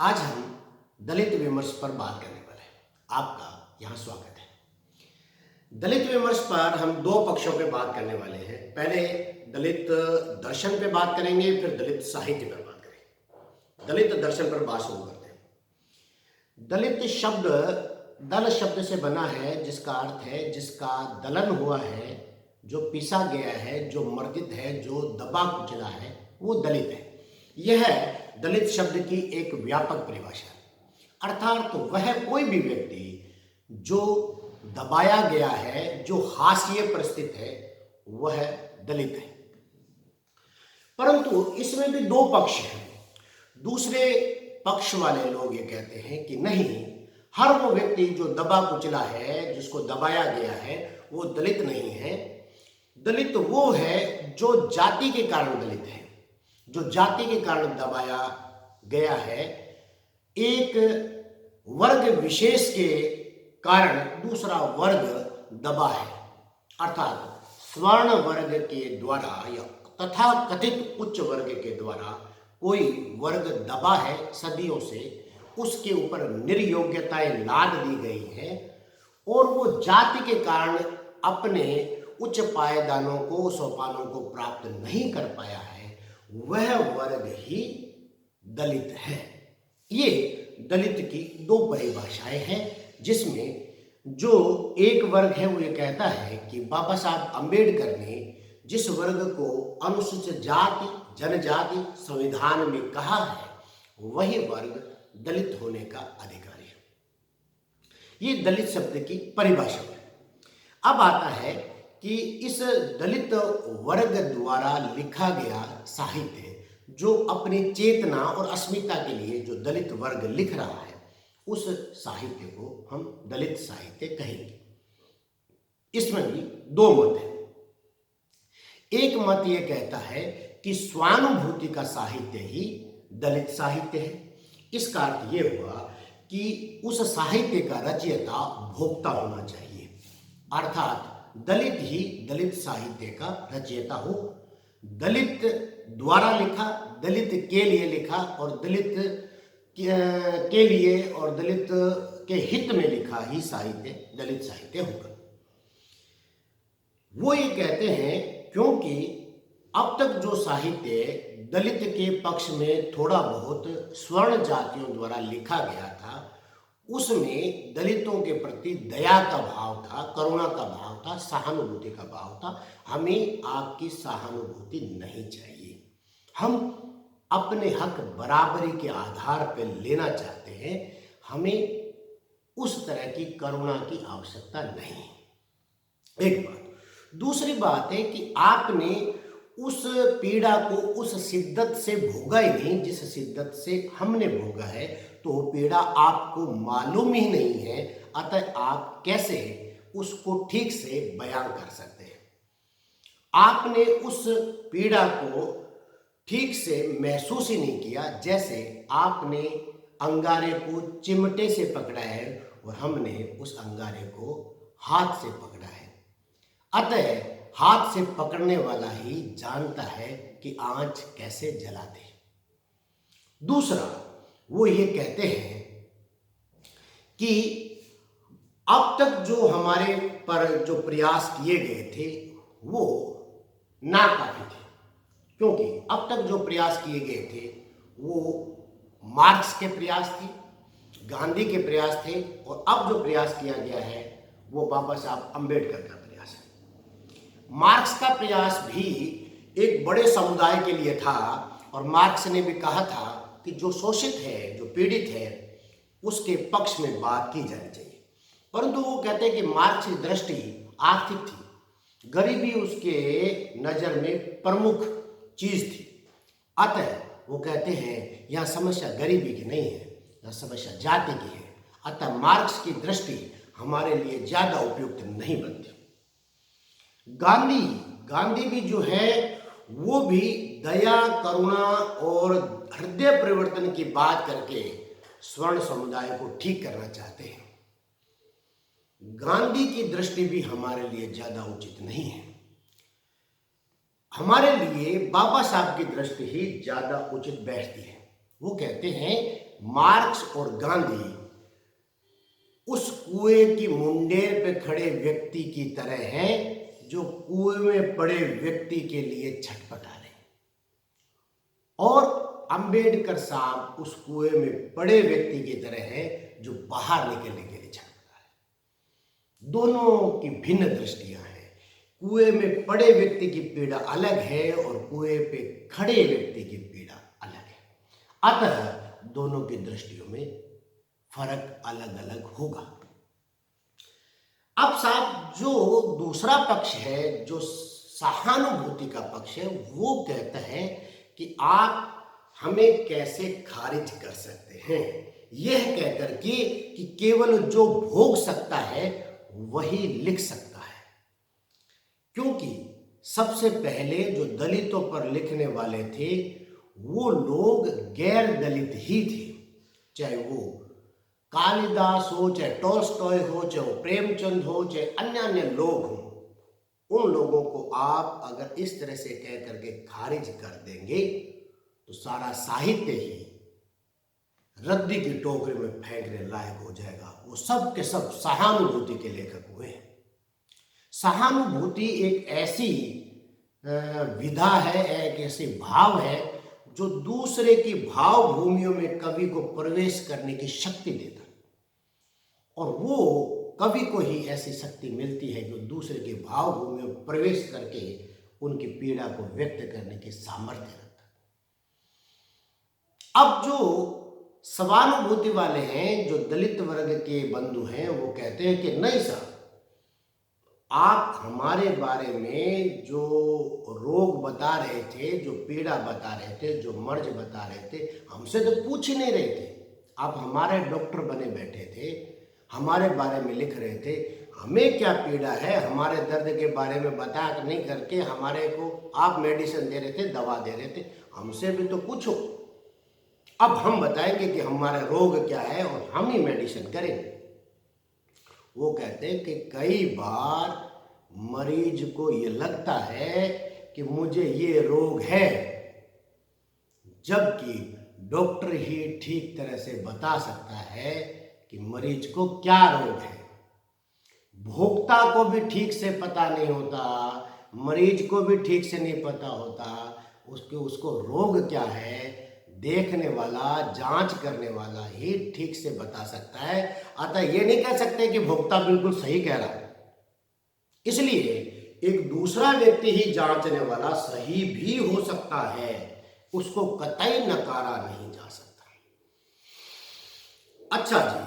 आज हम दलित विमर्श पर बात करने वाले हैं। आपका यहाँ स्वागत है। दलित विमर्श पर हम दो पक्षों पे बात करने वाले हैं। पहले दलित दर्शन पे बात करेंगे, फिर दलित साहित्य पर बात करेंगे। दलित दर्शन पर बात शुरू करते हैं। दलित शब्द दल शब्द से बना है, जिसका अर्थ है जिसका दलन हुआ है, जो पीसा गया है, जो मर्दित है, जो दबा कुचला है, वो दलित है। यह दलित शब्द की एक व्यापक परिभाषा है। अर्थात वह कोई भी व्यक्ति जो दबाया गया है, जो हाशिए पर स्थित है, वह दलित है। परंतु इसमें भी दो पक्ष हैं। दूसरे पक्ष वाले लोग ये कहते हैं कि नहीं, हर वो व्यक्ति जो दबा कुचला है, जिसको दबाया गया है, वो दलित नहीं है। दलित वो है जो जाति के कारण दलित है, जो जाति के कारण दबाया गया है। एक वर्ग विशेष के कारण दूसरा वर्ग दबा है। अर्थात स्वर्ण वर्ग के द्वारा या तथा कथित उच्च वर्ग के द्वारा कोई वर्ग दबा है सदियों से, उसके ऊपर निर्योग्यताएं लाद दी गई हैं और वो जाति के कारण अपने उच्च पायदानों को, सोपानों को प्राप्त नहीं कर पाया है, वह वर्ग ही दलित है। ये दलित की दो परिभाषाएं हैं, जिसमें जो एक वर्ग है वो ये कहता है कि बाबा साहब अम्बेडकर ने जिस वर्ग को अनुसूचित जाति जनजाति संविधान में कहा है, वही वर्ग दलित होने का अधिकारी है। ये दलित शब्द की परिभाषा है। अब आता है कि इस दलित वर्ग द्वारा लिखा गया साहित्य, जो अपनी चेतना और अस्मिता के लिए जो दलित वर्ग लिख रहा है, उस साहित्य को हम दलित साहित्य कहेंगे। इसमें भी दो मत हैं। एक मत यह कहता है कि स्वानुभूति का साहित्य ही दलित साहित्य है। इसका अर्थ यह हुआ कि उस साहित्य का रचयिता भोक्ता होना चाहिए, अर्थात दलित ही दलित साहित्य का रचयिता हो। दलित द्वारा लिखा, दलित के लिए लिखा और दलित के लिए और दलित के हित में लिखा ही साहित्य दलित साहित्य होगा। वो ये कहते हैं क्योंकि अब तक जो साहित्य दलित के पक्ष में थोड़ा बहुत स्वर्ण जातियों द्वारा लिखा गया था, उसमें दलितों के प्रति दया का भाव था, करुणा का भाव था, सहानुभूति का भाव था। हमें आपकी सहानुभूति नहीं चाहिए, हम अपने हक बराबरी के आधार पर लेना चाहते हैं, हमें उस तरह की करुणा की आवश्यकता नहीं। एक बात। दूसरी बात है कि आपने उस पीड़ा को उस शिद्दत से भोगा ही नहीं जिस शिद्दत से हमने भोगा है, तो पीड़ा आपको मालूम ही नहीं है, अतः आप कैसे उसको ठीक से बयान कर सकते हैं। आपने उस पीड़ा को ठीक से महसूस ही नहीं किया, जैसे आपने अंगारे को चिमटे से पकड़ा है और हमने उस अंगारे को हाथ से पकड़ा है। अतः हाथ से पकड़ने वाला ही जानता है कि आंच कैसे जलाते। दूसरा, वो ये कहते हैं कि अब तक जो हमारे पर जो प्रयास किए गए थे वो नाकाफी थे, क्योंकि अब तक जो प्रयास किए गए थे वो मार्क्स के प्रयास थे, गांधी के प्रयास थे, और अब जो प्रयास किया गया है वो बाबा साहब अम्बेडकर का प्रयास है। मार्क्स का प्रयास भी एक बड़े समुदाय के लिए था, और मार्क्स ने भी कहा था कि जो शोषित है, जो पीड़ित है, उसके पक्ष में बात की जानी चाहिए। परंतु वो कहते हैं कि मार्क्स की दृष्टि आर्थिक थी, गरीबी उसके नज़र में प्रमुख चीज थी। अतः वो कहते हैं यह समस्या गरीबी की नहीं है, यह समस्या जाति की है। अतः मार्क्स की दृष्टि हमारे लिए ज्यादा उपयुक्त नहीं बनती। गांधी भी जो है वो भी दया, करुणा और हृदय परिवर्तन की बात करके स्वर्ण समुदाय को ठीक करना चाहते हैं। गांधी की दृष्टि भी हमारे लिए ज्यादा उचित नहीं है। हमारे लिए बाबा साहब की दृष्टि ही ज्यादा उचित बैठती है। वो कहते हैं मार्क्स और गांधी उस कुएं की मुंडेर पे खड़े व्यक्ति की तरह हैं जो कुएं में पड़े व्यक्ति के लिए छटपटा रहे हैं, और अंबेडकर साहब उस कुएं में पड़े व्यक्ति की तरह हैं जो बाहर निकलने के लिए छटपटा रहे हैं। दोनों की भिन्न दृष्टियां हैं। कुएं में पड़े व्यक्ति की पीड़ा अलग है और कुएं पे खड़े व्यक्ति की पीड़ा अलग है। अतः दोनों की दृष्टियों में फर्क अलग अलग होगा। अब साहब जो दूसरा पक्ष है, जो सहानुभूति का पक्ष है, वो कहता है कि आप हमें कैसे खारिज कर सकते हैं, यह कहकर कि केवल जो भोग सकता है वही लिख सकता है। क्योंकि सबसे पहले जो दलितों पर लिखने वाले थे वो लोग गैर दलित ही थे, चाहे वो कालिदास हो, चाहे टॉल्स्टॉय हो, चाहे वो प्रेमचंद हो, चाहे अन्य अन्य लोग हों। उन लोगों को आप अगर इस तरह से कह करके खारिज कर देंगे तो सारा साहित्य ही रद्दी की टोकरी में फेंकने लायक हो जाएगा। वो सब के सब सहानुभूति के लेखक हुए हैं। सहानुभूति एक ऐसी विधा है, एक ऐसी भाव है जो दूसरे की भाव भूमियों में कवि को प्रवेश करने की शक्ति देता है, और वो कवि को ही ऐसी शक्ति मिलती है जो दूसरे की भाव भूमि में प्रवेश करके उनकी पीड़ा को व्यक्त करने की सामर्थ्य रखता है। अब जो सहानुभूति वाले हैं, जो दलित वर्ग के बंधु हैं, वो कहते हैं कि नहीं साहब, आप हमारे बारे में जो रोग बता रहे थे, जो पीड़ा बता रहे थे, जो मर्ज बता रहे थे, हमसे तो पूछ ही नहीं रहे थे। आप हमारे डॉक्टर बने बैठे थे, हमारे बारे में लिख रहे थे, हमें क्या पीड़ा है, हमारे दर्द के बारे में बता नहीं करके हमारे को आप मेडिसिन दे रहे थे, दवा दे रहे थे, हमसे भी तो पूछो। अब हम बताएंगे कि हमारा रोग क्या है और हम ही मेडिसिन करेंगे। वो कहते हैं कि कई बार मरीज को ये लगता है कि मुझे ये रोग है, जबकि डॉक्टर ही ठीक तरह से बता सकता है कि मरीज को क्या रोग है। भोक्ता को भी ठीक से पता नहीं होता, मरीज को भी ठीक से नहीं पता होता उसको रोग क्या है। देखने वाला, जांच करने वाला ही ठीक से बता सकता है। अतः ये नहीं कह सकते कि भोक्ता बिल्कुल सही कह रहा है। इसलिए एक दूसरा व्यक्ति ही जांचने वाला सही भी हो सकता है, उसको कतई नकारा नहीं जा सकता। अच्छा जी,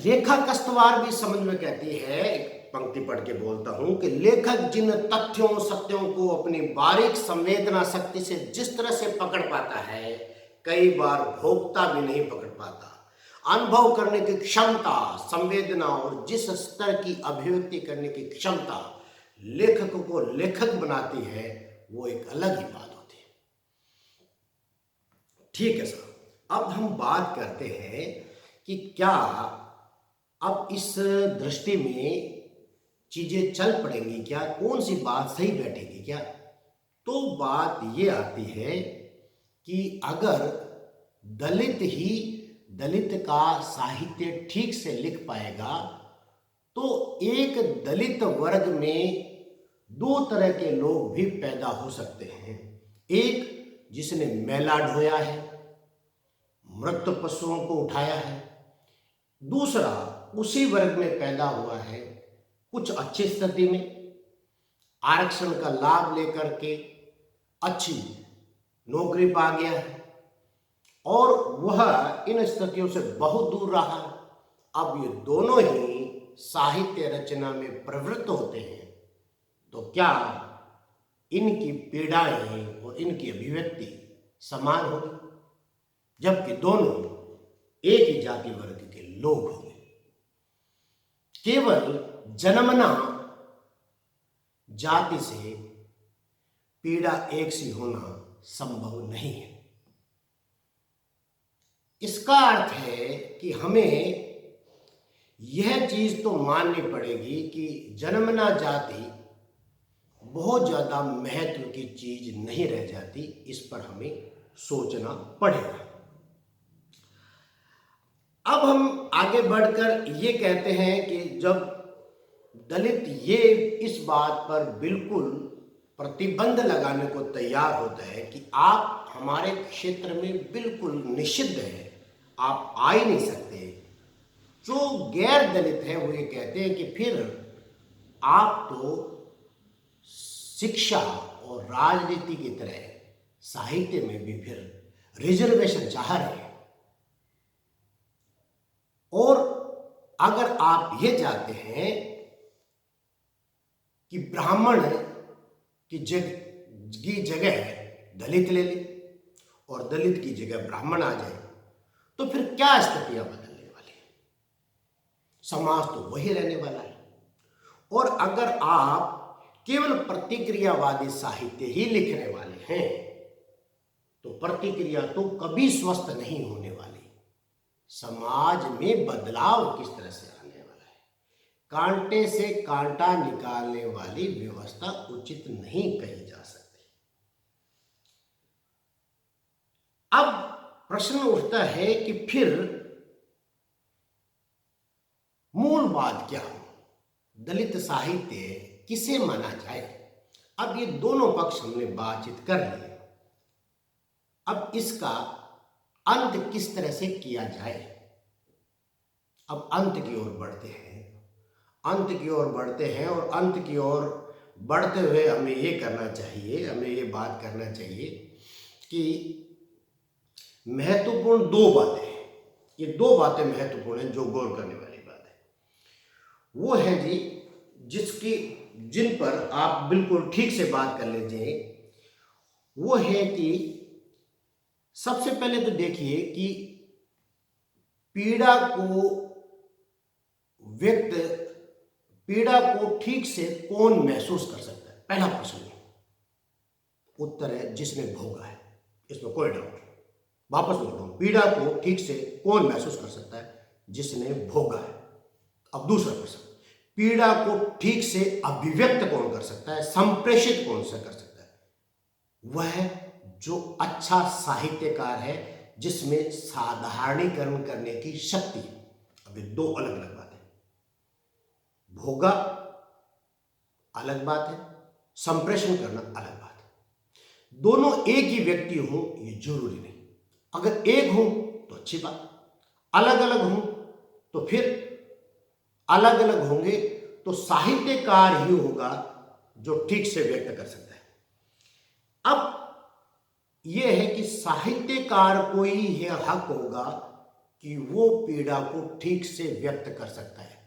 रेखा कस्तवार भी समझ में कहती है, एक पंक्ति पढ़ के बोलता हूं कि लेखक जिन तथ्यों सत्यों को अपनी बारीक संवेदना शक्ति से जिस तरह से पकड़ पाता है, कई बार भोक्ता भी नहीं पकड़ पाता। अनुभव करने की क्षमता, संवेदना और जिस स्तर की अभिव्यक्ति करने की क्षमता लेखक को लेखक बनाती है, वो एक अलग ही बात होती है। ठीक है साहब, अब हम बात करते हैं कि क्या अब इस दृष्टि में चीजें चल पड़ेंगी क्या, कौन सी बात सही बैठेगी क्या। तो बात ये आती है कि अगर दलित ही दलित का साहित्य ठीक से लिख पाएगा तो एक दलित वर्ग में दो तरह के लोग भी पैदा हो सकते हैं। एक जिसने मैला ढोया है, मृत पशुओं को उठाया है। दूसरा उसी वर्ग में पैदा हुआ है, कुछ अच्छी स्थिति में आरक्षण का लाभ लेकर के अच्छी नौकरी पा गया है और वह इन स्थितियों से बहुत दूर रहा। अब ये दोनों ही साहित्य रचना में प्रवृत्त होते हैं, तो क्या इनकी पीड़ाएं और इनकी अभिव्यक्ति समान होगी, जबकि दोनों एक ही जाति वर्ग के लोग होंगे। केवल जन्मना जाति से पीड़ा एक सी होना संभव नहीं है। इसका अर्थ है कि हमें यह चीज तो माननी पड़ेगी कि जन्मना जाति बहुत ज्यादा महत्व की चीज नहीं रह जाती, इस पर हमें सोचना पड़ेगा। अब हम आगे बढ़कर ये कहते हैं कि जब दलित ये इस बात पर बिल्कुल प्रतिबंध लगाने को तैयार होता है कि आप हमारे क्षेत्र में बिल्कुल निषिद्ध है, आप आ ही नहीं सकते, जो गैर दलित है वो ये कहते हैं कि फिर आप तो शिक्षा और राजनीति की तरह साहित्य में भी फिर रिजर्वेशन चाह रहे हैं। और अगर आप ये चाहते हैं कि ब्राह्मण की जगह दलित ले ले और दलित की जगह ब्राह्मण आ जाए, तो फिर क्या स्थितियां बदलने वाली है? समाज तो वही रहने वाला है। और अगर आप केवल प्रतिक्रियावादी साहित्य ही लिखने वाले हैं तो प्रतिक्रिया तो कभी स्वस्थ नहीं होने वाली। समाज में बदलाव किस तरह से आने वाला है? कांटे से कांटा निकालने वाली व्यवस्था उचित नहीं कही जा सकती। अब प्रश्न उठता है कि फिर मूल बात क्या हो? दलित साहित्य किसे माना जाए? अब ये दोनों पक्ष हमने बातचीत कर ली। अब इसका अंत किस तरह से किया जाए? अब अंत की ओर बढ़ते हैं, और अंत की ओर बढ़ते हुए हमें ये करना चाहिए, हमें ये बात करना चाहिए कि महत्वपूर्ण दो बातें हैं। ये दो बातें महत्वपूर्ण हैं जो गौर करने वाली बात है। वो है जी जिन पर आप बिल्कुल ठीक से बात कर लीजिए। वो है कि सबसे पहले तो देखिए कि पीड़ा को ठीक से कौन महसूस कर सकता है? पहला प्रश्न है। उत्तर है जिसने भोगा है, इसमें कोई डाउट नहीं। वापस बोल रहा हूं, पीड़ा को ठीक से कौन महसूस कर सकता है? जिसने भोगा है। अब दूसरा प्रश्न, पीड़ा को ठीक से अभिव्यक्त कौन कर सकता है, संप्रेषित कौन सा कर सकता है? वह जो अच्छा साहित्यकार है, जिसमें साधारणीकरण करने की शक्ति है। अभी दो अलग अलग बात है। भोगा अलग बात है, संप्रेषण करना अलग बात है। दोनों एक ही व्यक्ति हो ये जरूरी नहीं। अगर एक हो तो अच्छी बात, अलग अलग हो तो फिर अलग अलग होंगे तो साहित्यकार ही होगा जो ठीक से व्यक्त कर सकता है। अब यह है कि साहित्यकार को ही यह हक होगा कि वो पीड़ा को ठीक से व्यक्त कर सकता है।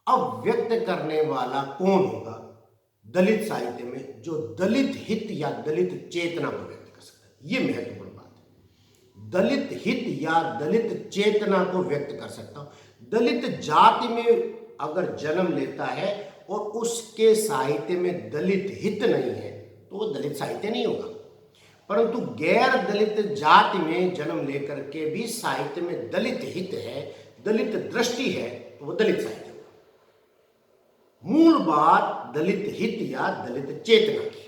अब व्यक्त करने वाला कौन होगा? दलित साहित्य में जो दलित हित या दलित चेतना को व्यक्त कर सकता है। यह महत्वपूर्ण बात है। दलित हित या दलित चेतना को व्यक्त कर सकता हूं। दलित जाति में अगर जन्म लेता है और उसके साहित्य में दलित हित नहीं है तो वो दलित साहित्य नहीं होगा। परंतु गैर दलित जाति में जन्म लेकर के भी साहित्य में दलित हित है, दलित दृष्टि है, तो वो दलित साहित्य होगा। मूल बात दलित हित या दलित चेतना की।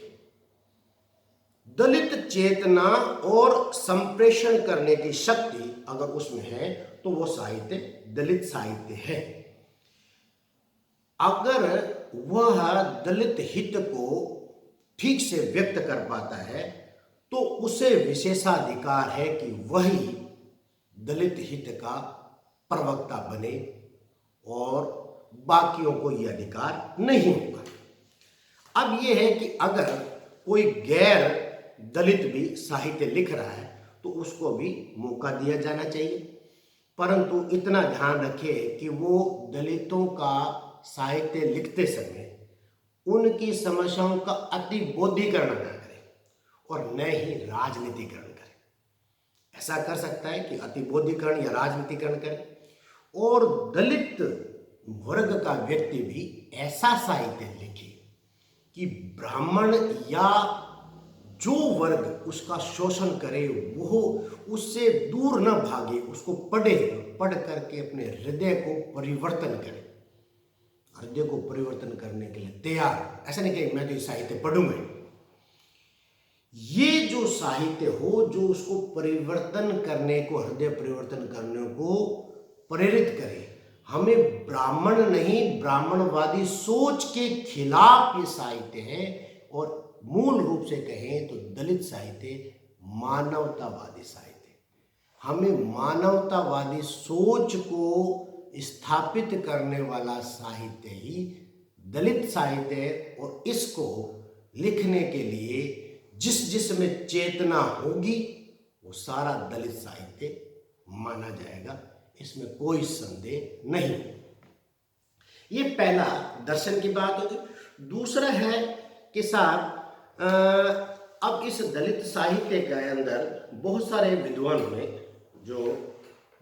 दलित चेतना और संप्रेषण करने की शक्ति अगर उसमें है तो वो साहित्य दलित साहित्य है। अगर वह दलित हित को ठीक से व्यक्त कर पाता है तो उसे विशेषाधिकार है कि वही दलित हित का प्रवक्ता बने और बाकियों को यह अधिकार नहीं होगा। अब यह है कि अगर कोई गैर दलित भी साहित्य लिख रहा है तो उसको भी मौका दिया जाना चाहिए, परंतु इतना ध्यान रखें कि वो दलितों का साहित्य लिखते समय उनकी समस्याओं का अति बौद्धिकरण न करे और न ही राजनीतिकरण करे। ऐसा कर सकता है कि अति बौद्धिकरण या राजनीतिकरण करे और दलित वर्ग का व्यक्ति भी ऐसा साहित्य लिखे कि ब्राह्मण या जो वर्ग उसका शोषण करे वो उससे दूर न भागे, उसको पढ़ करके अपने हृदय को परिवर्तन करे, हृदय को परिवर्तन करने के लिए तैयार। ऐसा नहीं कि मैं तो साहित्य पढ़ूंगा। ये जो साहित्य हो जो उसको परिवर्तन करने को, हृदय परिवर्तन करने को प्रेरित करे। हमें ब्राह्मण नहीं, ब्राह्मणवादी सोच के खिलाफ ये साहित्य है, और मूल रूप से कहें तो दलित साहित्य मानवतावादी साहित्य। हमें मानवतावादी सोच को स्थापित करने वाला साहित्य ही दलित साहित्य है, और इसको लिखने के लिए जिसमें चेतना होगी वो सारा दलित साहित्य माना जाएगा, इसमें कोई संदेह नहीं। ये पहला दर्शन की बात होगी। दूसरा है कि साहब अब इस दलित साहित्य के अंदर बहुत सारे विद्वान हुए जो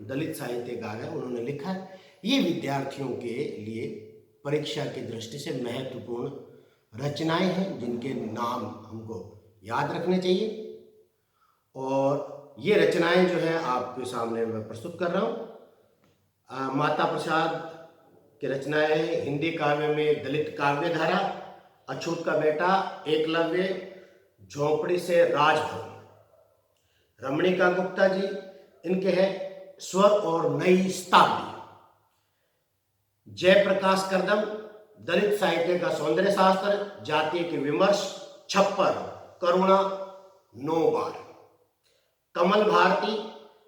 दलित साहित्यकार हैं, उन्होंने लिखा है। ये विद्यार्थियों के लिए परीक्षा की दृष्टि से महत्वपूर्ण रचनाएं हैं जिनके नाम हमको याद रखने चाहिए, और ये रचनाएं जो है आपके सामने मैं प्रस्तुत कर रहा हूँ। माता प्रसाद की रचनाएं हिंदी काव्य में दलित काव्य धारा, अछूत का बेटा, एकलव्य, झोंपड़ी से राजभवन। रमणिका गुप्ता जी इनके हैं स्वर और नई शताब्दी। जयप्रकाश करदम दलित साहित्य का सौंदर्य शास्त्र, जातीय के विमर्श, छप्पर, करुणा, 9 बार। कमल भारती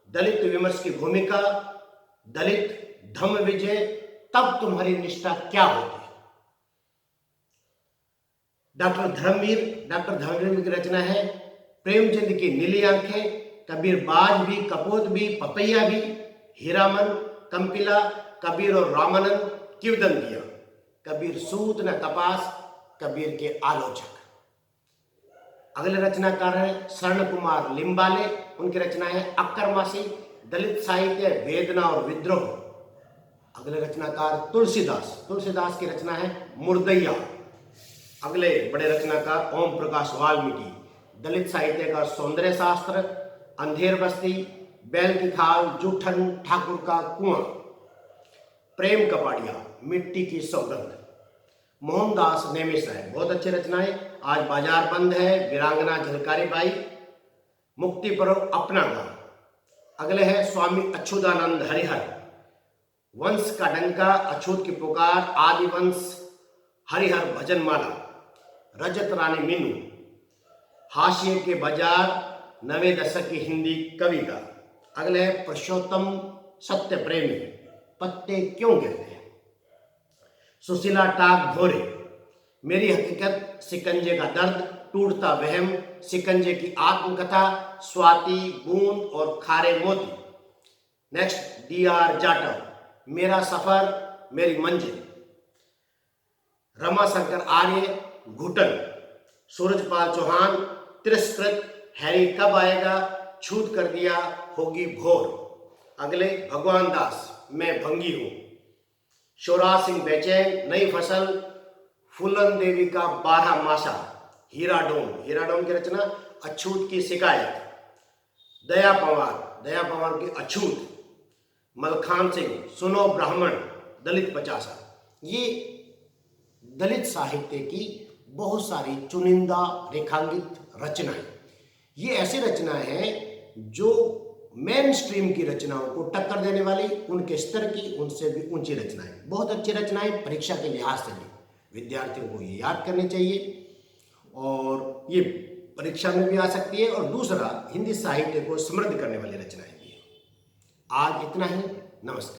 दलित विमर्श की भूमिका, दलित धम्म विजय, तब तुम्हारी निष्ठा क्या होती। डॉक्टर धर्मवीर की रचना है प्रेमचंद की नीली आंखें, कबीर बाज भी, कपोत भी, पपैया भी, हीरामन, कंपिला, कबीर और रामानंद, किवदंतियां, कबीर सूत न कपास, कबीर के आलोचक। अगले रचनाकार है शरण कुमार लिम्बाले, उनकी रचना है अक्करमासी, दलित साहित्य, वेदना और विद्रोह। अगले रचनाकार तुलसीदास की रचना है मुर्दैया। अगले बड़े रचनाकार ओम प्रकाश वाल्मीकि, दलित साहित्य का सौंदर्य शास्त्र, अंधेर बस्ती, बैल की खाल, जूठन, ठाकुर का कुआं। प्रेम कपाड़िया, मिट्टी की सौगंध। मोहनदास नेमिस है, बहुत अच्छी रचनाएं। आज बाजार बंद है, वीरांगना झलकारी बाई, मुक्ति पर्व, अपना गांव। अगले है स्वामी अच्युतानंद हरिहर, वंश का डंका, अछूत की पुकार, आदिवंश, हरिहर भजनमाला। रजत रानी मीनू, हाशिए के बाजार, 90 दशक की हिंदी कविता। अगले है पुरुषोत्तम सत्य प्रेमी, पत्ते क्यों गिरते हैं। सुशीला टाक भोरे, मेरी हकीकत, सिकंजे का दर्द, टूटता वहम, सिकंजे की आत्मकथा, स्वाति, बूंद और खारे मोती। नेक्स्ट DR जाटव, मेरा सफर मेरी मंजिल। रमाशंकर आर्य, घुटन। सूरजपाल चौहान, तिरस्कृत, हैरी कब आएगा, छूत कर दिया, होगी भोर। अगले भगवान दास, मैं भंगी हूं। शिवराज सिंह बेचैन, नई फसल, फूलन देवी का 12 मासा। हीराडोम की रचना अछूत की शिकायत। दया पवार की अछूत। मलखान सिंह, सुनो ब्राह्मण, दलित 50। ये दलित साहित्य की बहुत सारी चुनिंदा रेखांकित रचनाएं। ये ऐसी रचनाएं हैं जो मेन स्ट्रीम की रचनाओं को टक्कर देने वाली, उनके स्तर की, उनसे भी ऊंची रचनाएं, बहुत अच्छी रचनाएं। परीक्षा के लिहाज से भी विद्यार्थियों को ये याद करनी चाहिए, और ये परीक्षा में भी आ सकती है। और दूसरा, हिंदी साहित्य को समृद्ध करने वाली रचनाएं भी। आज इतना ही, नमस्कार।